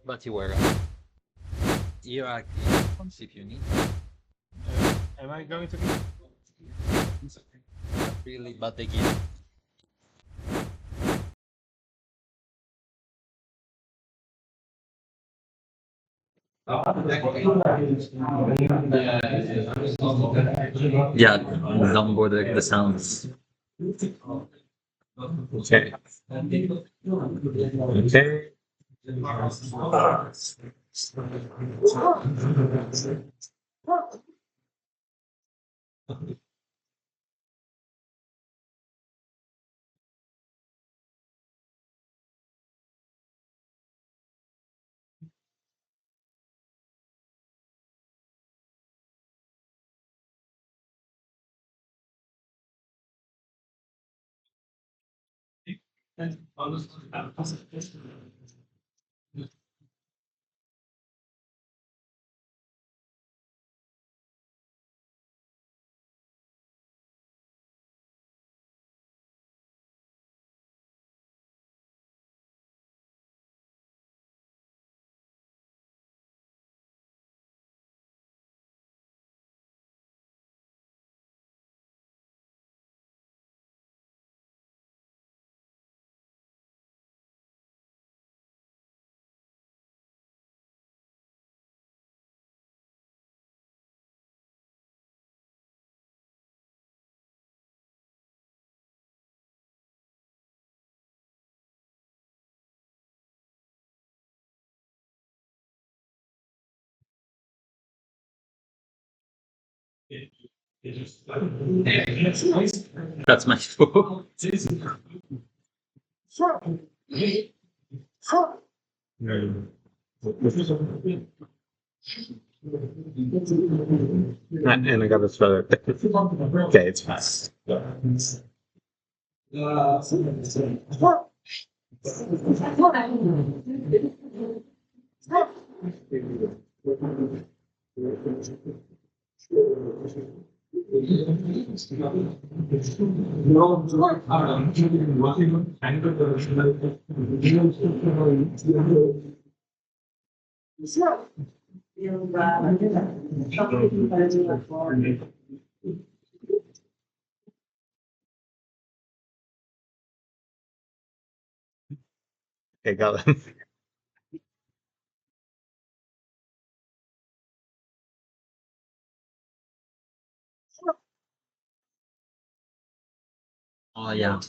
But you are if you need. Am I going to be? Not really, but they give. Yeah, downboard the sounds. Okay. Okay. That's my fault. And I got a sweater. Okay, it's fast. Okay, got it. Oh yeah.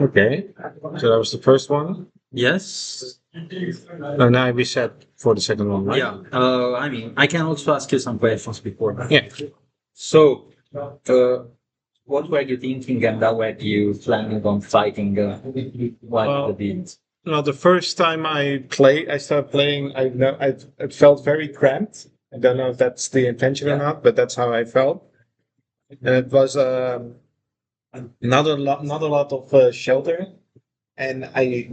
Okay, so that was the first one. Yes. And now we set for the second one, right? Yeah. I mean, I can also ask you some questions before. Yeah. So, what were you thinking, and how were you planning on fighting like the beat? Well, the first time I started playing, I know it felt very cramped. I don't know if that's the intention or not, but that's how I felt. And it was not a lot of shelter, and I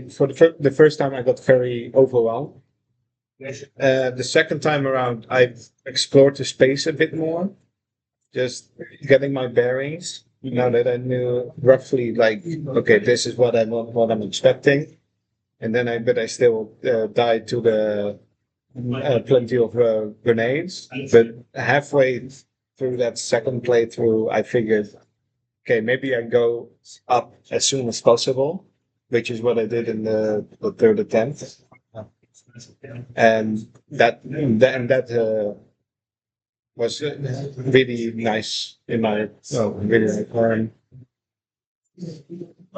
for the first time I got very overwhelmed. The second time around, I've explored the space a bit more, just getting my bearings. Now that I knew roughly, like, okay, this is what I'm expecting, and then but I still died to the plenty of grenades. But halfway through that second playthrough, I figured, okay, maybe I go up as soon as possible, which is what I did in the third attempt, and that was really nice in my really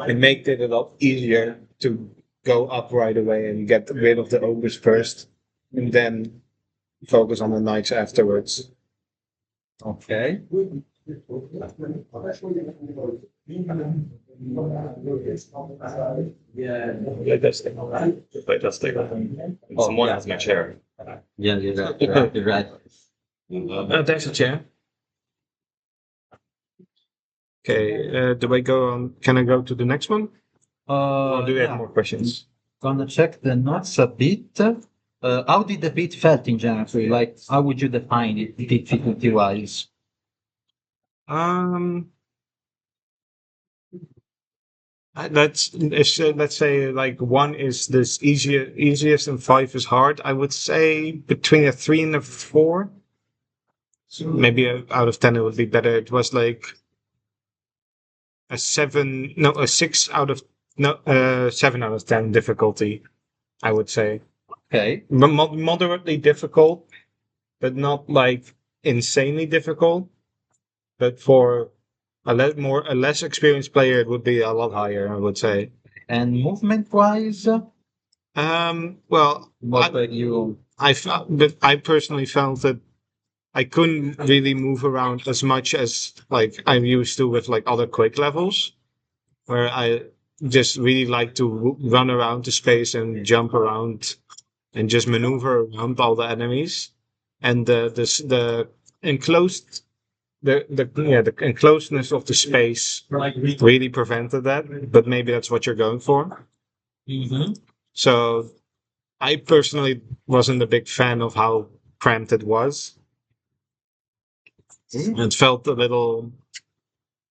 it made it a lot easier to go up right away and get rid of the ogres first, and then focus on the knights afterwards. Okay. Fantastic. Someone has my chair. Yeah, you're right. There's a chair. Okay, do I go on? Can I go to the next one? Or do you have Yeah, more questions? gonna check the notes a bit. How did the beat felt in general? Like, how would you define it difficulty-wise? Um, let's say like one is this easiest and five is hard. I would say between a three and a four. Maybe out of 10 it would be better. It was like a seven, no, a six out of no, 7 out of 10 difficulty. I would say Okay. moderately difficult, but not like insanely difficult. But for a less experienced player, it would be a lot higher. I would say. And movement-wise, Well, what were you? but I personally felt that I couldn't really move around as much as like I'm used to with like other Quake levels, where I just really like to run around the space and jump around and just maneuver around all the enemies. And the enclosed the enclosedness of the space really prevented that. But maybe that's what you're going for. Mhm. So I personally wasn't a big fan of how cramped it was. It felt a little,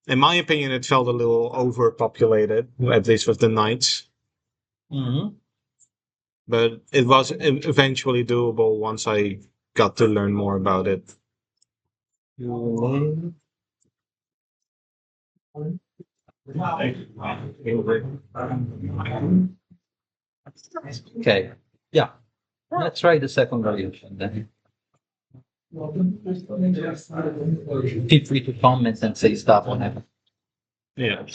in my opinion, it felt a little overpopulated, at least with the knights. Mhm. But it was eventually doable once I got to learn more about it. You- Okay. Yeah. Let's try the second variation then. Feel free to comment and say stuff on it. Yeah.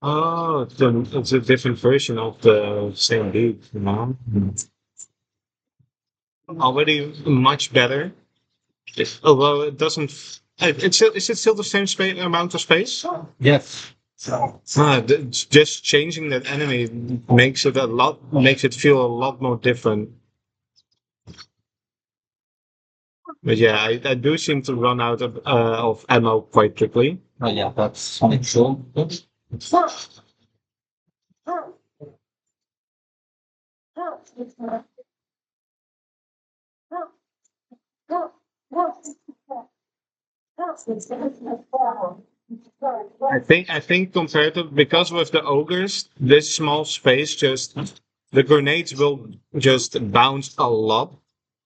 Oh, it's a different version of the same beat, you know? Already much better. Although it doesn't. Is it still the same amount of space? Yes. Just changing that enemy makes it feel a lot more different. But yeah, I do seem to run out of ammo quite quickly. Oh yeah, that's true. I think compared to because with the ogres, this small space just the grenades will just bounce a lot,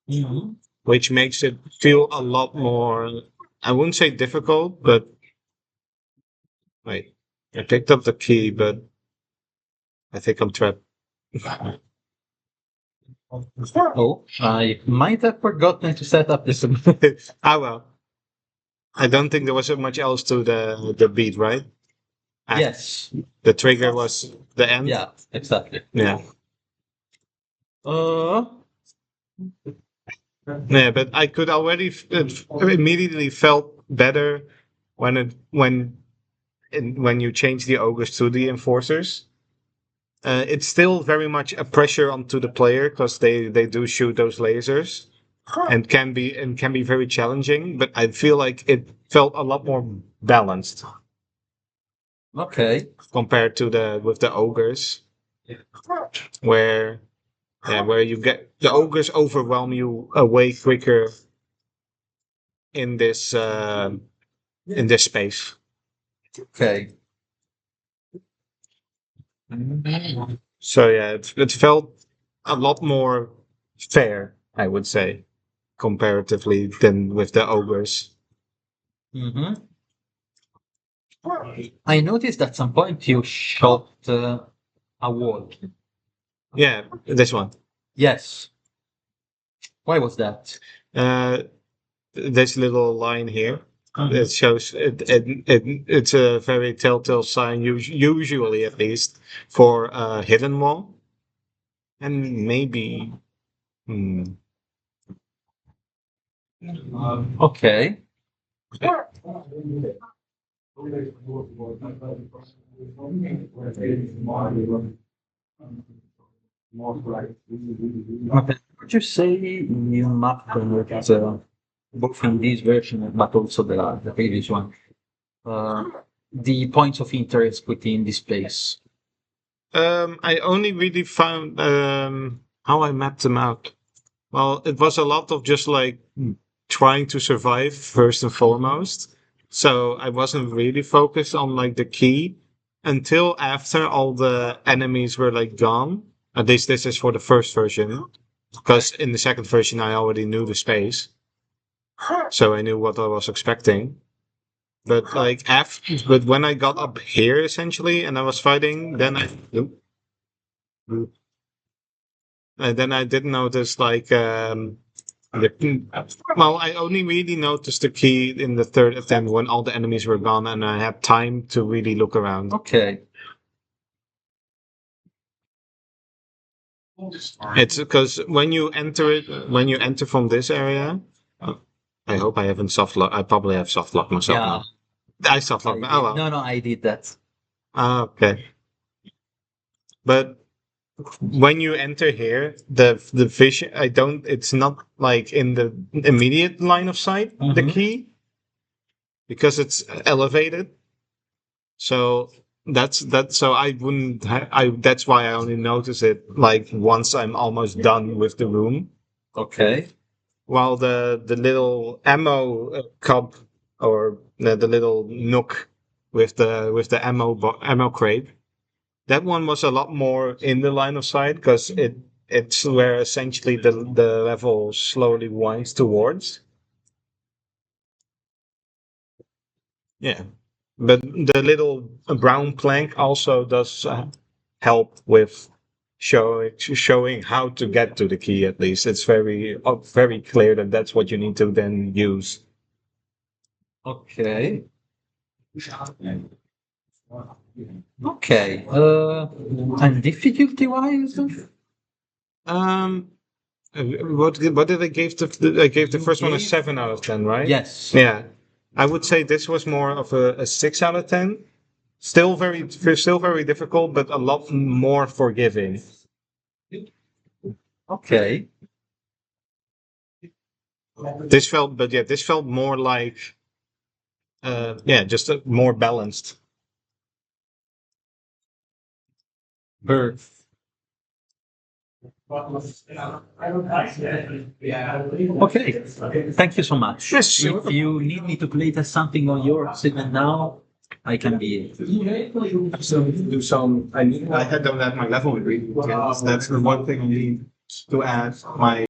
Mhm. which makes it feel a lot more. I wouldn't say difficult, but wait, I picked up the key, but I think I'm trapped. Oh, I might have forgotten to set up this. Ah well, I don't think there was much else to the beat, right? Yes. The trigger was the end. Yeah, exactly. Yeah. Uh, Yeah, but I could already immediately felt better when you change the ogres to the enforcers. It's still very much a pressure onto the player because they do shoot those lasers and can be very challenging. But I feel like it felt a lot more balanced okay. compared to the with the ogres, where where you get the ogres overwhelm you way quicker in this space. Okay. So yeah, it felt a lot more fair, I would say, comparatively than with the ogres. Hmm. I noticed at some point you shot a wall. Yeah, this one. Yes. Why was that? Uh, this little line here. Mhm. It shows it's a very telltale sign, usually at least, for a hidden wall. And maybe, hmm, Okay. Okay. Would you say you mapped both in this version but also the previous one, uh, the points of interest within the space? I only really found how I mapped them out. Well, it was a lot of just like trying to survive first and foremost. So I wasn't really focused on like the key until after all the enemies were like gone. At least this is for the first version, because in the second version I already knew the space, so I knew what I was expecting. But like after, but when I got up here essentially and I was fighting, then I did notice like well, I only really noticed the key in the third attempt when all the enemies were gone and I had time to really look around. Okay. It's because when you enter from this area, I hope I haven't soft lock. I probably have soft locked myself Yeah. now. I soft locked. Oh well. No, I did that. Ah, okay. But when you enter here, the fish, I don't. It's not like in the immediate line of sight. The Mhm. key, because it's elevated. So so I wouldn't. I That's why I only notice it like once I'm almost done with the room. Okay. While the little ammo cup, or the little nook with the ammo crate, that one was a lot more in the line of sight because it's where essentially the level slowly winds towards. Yeah, but the little brown plank also does help with showing how to get to the key. At least it's very clear that that's what you need to then use. Okay. Okay. And difficulty wise? Um, what did I give I gave the first one a 7 out of 10, right? Yes. Yeah, I would say this was more of a 6 out of 10. Still very difficult, but a lot more forgiving. Okay. This felt more like, just more balanced. Birth. Okay. Thank you so much. Yes, you're If welcome. you need me to play test something on your segment now, I can be. So do some. I had done that my level degree. That's the one thing I need to add. My